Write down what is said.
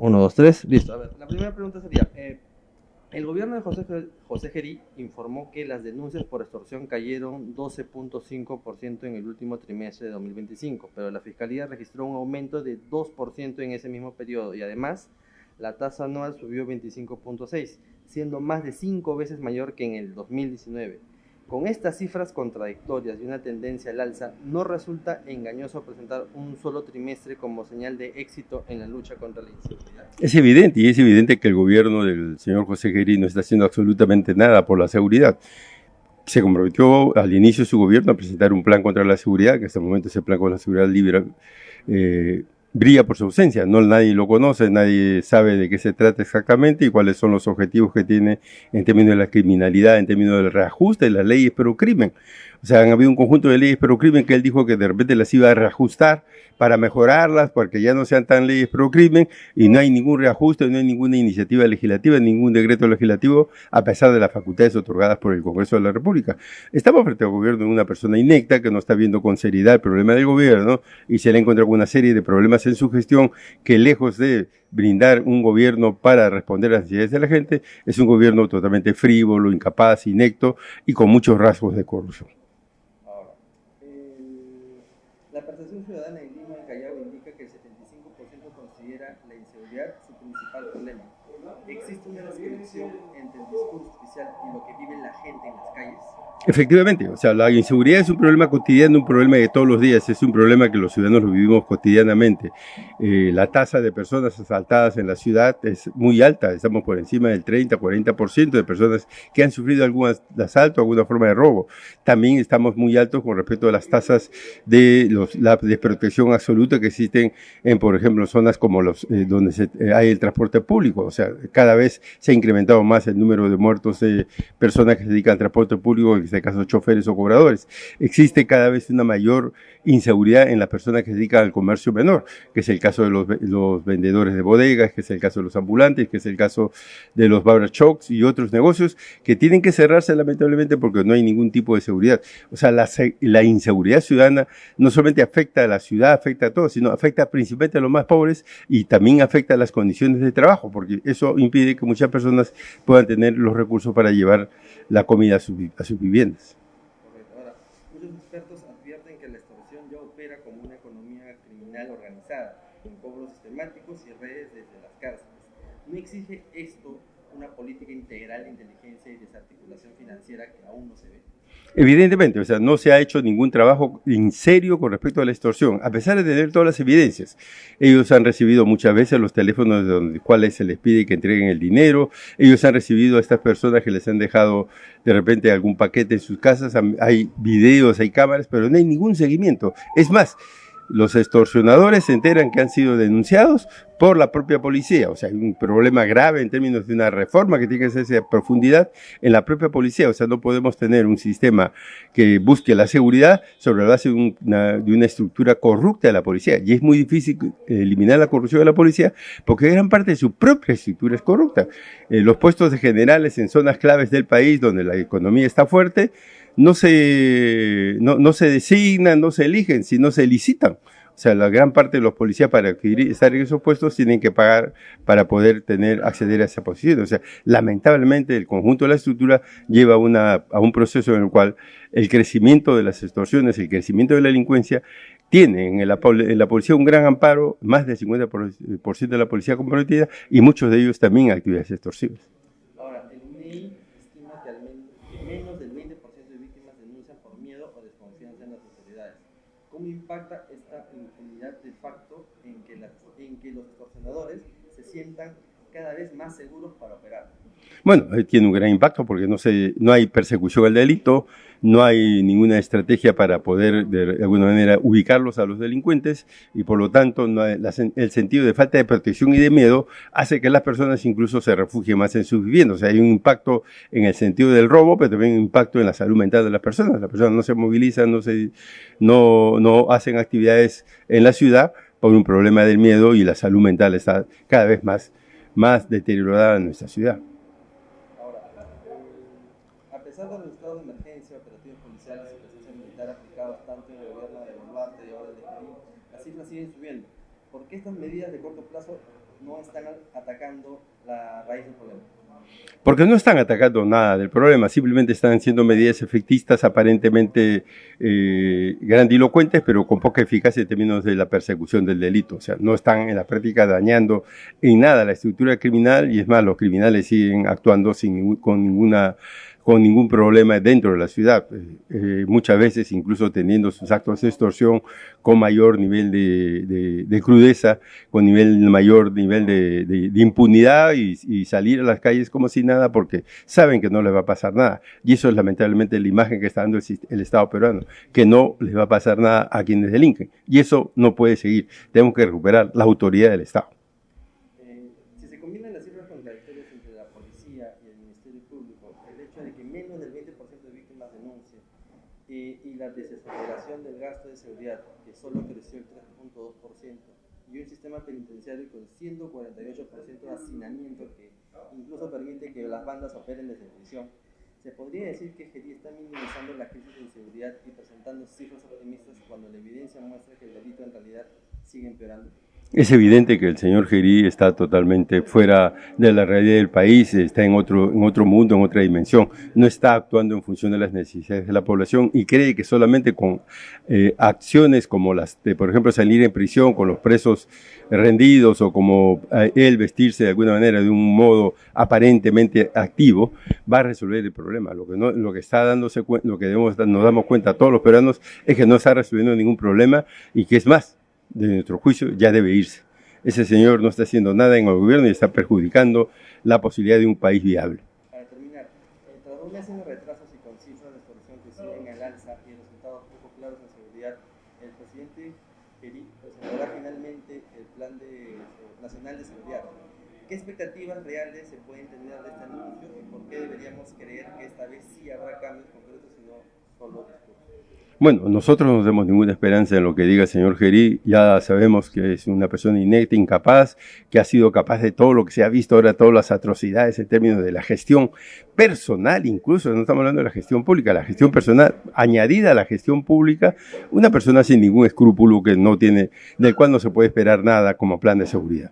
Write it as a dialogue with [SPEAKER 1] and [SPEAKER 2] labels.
[SPEAKER 1] Uno, dos, tres, listo. A ver, la primera pregunta sería, el gobierno de José Gerí informó que las denuncias por extorsión cayeron 12.5% en el último trimestre de 2025, pero la Fiscalía registró un aumento de 2% en ese mismo periodo y además la tasa anual subió 25.6%, siendo más de 5 veces mayor que en el 2019. Con estas cifras contradictorias y una tendencia al alza, no resulta engañoso presentar un solo trimestre como señal de éxito en la lucha contra la inseguridad.
[SPEAKER 2] Es evidente, y es evidente que el gobierno del señor José Gerí no está haciendo absolutamente nada por la seguridad. Se comprometió al inicio de su gobierno a presentar un plan contra la seguridad, que hasta el momento ese plan contra la seguridad libre brilla por su ausencia. No, nadie lo conoce, nadie sabe de qué se trata exactamente y cuáles son los objetivos que tiene en términos de la criminalidad, en términos del reajuste de las leyes pero crimen. O sea, han habido un conjunto de leyes pro crimen que él dijo que de repente las iba a reajustar para mejorarlas, porque ya no sean tan leyes pro crimen, y no hay ningún reajuste, no hay ninguna iniciativa legislativa, ningún decreto legislativo, a pesar de las facultades otorgadas por el Congreso de la República. Estamos frente al gobierno de una persona inecta que no está viendo con seriedad el problema del gobierno y se le encuentra con una serie de problemas en su gestión que, lejos de brindar un gobierno para responder a las necesidades de la gente, es un gobierno totalmente frívolo, incapaz, inecto y con muchos rasgos de corrupción.
[SPEAKER 1] La percepción ciudadana en Lima y Callao indica que el 75% considera la inseguridad su principal problema. ¿Existe una desconexión entre el discurso oficial y lo que vive la gente en las calles?
[SPEAKER 2] Efectivamente, o sea, la inseguridad es un problema cotidiano, un problema de todos los días, es un problema que los ciudadanos lo vivimos cotidianamente. La tasa de personas asaltadas en la ciudad es muy alta, estamos por encima del 30-40% de personas que han sufrido algún asalto, alguna forma de robo. También estamos muy altos con respecto a las tasas de la desprotección absoluta que existen en, por ejemplo, zonas como donde hay el transporte público. O sea, cada vez se ha incrementado más el número de muertos de personas que se dedican al transporte público, en este caso choferes o cobradores. Existe cada vez una mayor inseguridad en las personas que se dedican al comercio menor, que es el caso de los vendedores de bodegas, que es el caso de los ambulantes, que es el caso de los barber shops y otros negocios que tienen que cerrarse lamentablemente porque no hay ningún tipo de seguridad. O sea, la inseguridad ciudadana no solamente afecta a la ciudad, afecta a todos, sino afecta principalmente a los más pobres y también afecta a las condiciones de trabajo, porque eso impide que muchas personas puedan tener los recursos para llevar la comida a sus viviendas.
[SPEAKER 1] Correcto. Ahora, muchos expertos advierten que la extorsión ya opera como una economía criminal organizada, con cobros sistemáticos y redes desde las cárceles. ¿No exige esto una política integral de inteligencia y desarticulación financiera que aún no se ve?
[SPEAKER 2] Evidentemente, o sea, no se ha hecho ningún trabajo en serio con respecto a la extorsión, a pesar de tener todas las evidencias. Ellos han recibido muchas veces los teléfonos de los cuales se les pide que entreguen el dinero, ellos han recibido a estas personas que les han dejado de repente algún paquete en sus casas, hay videos, hay cámaras, pero no hay ningún seguimiento. Es más, los extorsionadores se enteran que han sido denunciados por la propia policía. O sea, hay un problema grave en términos de una reforma que tiene que hacerse a profundidad en la propia policía. O sea, no podemos tener un sistema que busque la seguridad sobre la base de una estructura corrupta de la policía. Y es muy difícil eliminar la corrupción de la policía porque gran parte de su propia estructura es corrupta. Los puestos de generales en zonas claves del país donde la economía está fuerte, no se designan, no se eligen, sino se licitan. O sea, la gran parte de los policías para estar en esos puestos tienen que pagar para poder acceder a esa posición. O sea, lamentablemente el conjunto de la estructura lleva a un proceso en el cual el crecimiento de las extorsiones, el crecimiento de la delincuencia, tiene en la policía un gran amparo, más del 50% de la policía comprometida y muchos de ellos también actividades extorsivas.
[SPEAKER 1] Ahora, el INEI estima que menos del 20% de víctimas denuncian por miedo o desconfianza en las autoridades. ¿Cómo impacta esta impunidad de facto en que los extorsionadores se sientan cada vez más seguros para operar?
[SPEAKER 2] Bueno, tiene un gran impacto porque no hay persecución al delito, no hay ninguna estrategia para poder de alguna manera ubicarlos a los delincuentes y por lo tanto el sentido de falta de protección y de miedo hace que las personas incluso se refugien más en sus viviendas. O sea, hay un impacto en el sentido del robo, pero también un impacto en la salud mental de las personas. Las personas no se movilizan, no hacen actividades en la ciudad por un problema del miedo y la salud mental está cada vez más deteriorada en nuestra ciudad.
[SPEAKER 1] A pesar de los estados de emergencia, operativos policiales y presencia militar aplicados tanto en el gobierno de Boluarte y ahora el de Perú, las cifras siguen subiendo. ¿por qué estas medidas de corto plazo no están atacando la raíz del problema?
[SPEAKER 2] Porque no están atacando nada del problema, simplemente están siendo medidas efectistas aparentemente grandilocuentes, pero con poca eficacia en términos de la persecución del delito. O sea, no están en la práctica dañando en nada la estructura criminal, y es más, los criminales siguen actuando con ningún problema dentro de la ciudad, muchas veces incluso teniendo sus actos de extorsión con mayor nivel de crudeza, con mayor nivel de impunidad, y salir a las calles como si nada, porque saben que no les va a pasar nada. Y eso es lamentablemente la imagen que está dando el Estado peruano, que no les va a pasar nada a quienes delinquen. Y eso no puede seguir. Tenemos que recuperar la autoridad del Estado.
[SPEAKER 1] Si se combinan las cifras contradictorias entre la policía y el Ministerio Público, el hecho de que menos del 20% de víctimas denuncien y la desaceleración del gasto de seguridad, que solo creció el 3.2%, y un sistema penitenciario con 148% de hacinamiento que incluso permite que las bandas operen desde prisión, se podría decir que Gerí está minimizando la crisis de inseguridad y presentando cifras optimistas cuando la evidencia muestra que el delito en realidad sigue empeorando.
[SPEAKER 2] Es evidente que el señor Gerí está totalmente fuera de la realidad del país, está en otro mundo, en otra dimensión, no está actuando en función de las necesidades de la población, y cree que solamente con acciones como las de, por ejemplo, salir en prisión con los presos rendidos, o como él vestirse de alguna manera de un modo aparentemente activo, va a resolver el problema. Lo que está dándose cuenta, lo que nos damos cuenta a todos los peruanos, es que no está resolviendo ningún problema, y que es más, de nuestro juicio, ya debe irse. Ese señor no está haciendo nada en el gobierno y está perjudicando la posibilidad de un país viable.
[SPEAKER 1] Para terminar, tras 2 meses de retrasos y con cifras de extorsión que siguen al alza y resultados poco claros en seguridad, el presidente Gerí presentará finalmente el Plan Nacional de Seguridad. ¿Qué expectativas reales se pueden tener de este anuncio, y por qué deberíamos creer que esta vez sí habrá cambios concretos y no solo discursos?
[SPEAKER 2] Bueno, nosotros no tenemos ninguna esperanza en lo que diga el señor Gerí. Ya sabemos que es una persona inepta, incapaz, que ha sido capaz de todo lo que se ha visto ahora, todas las atrocidades en términos de la gestión personal, incluso no estamos hablando de la gestión pública, la gestión personal añadida a la gestión pública, una persona sin ningún escrúpulo, del cual no se puede esperar nada como plan de seguridad.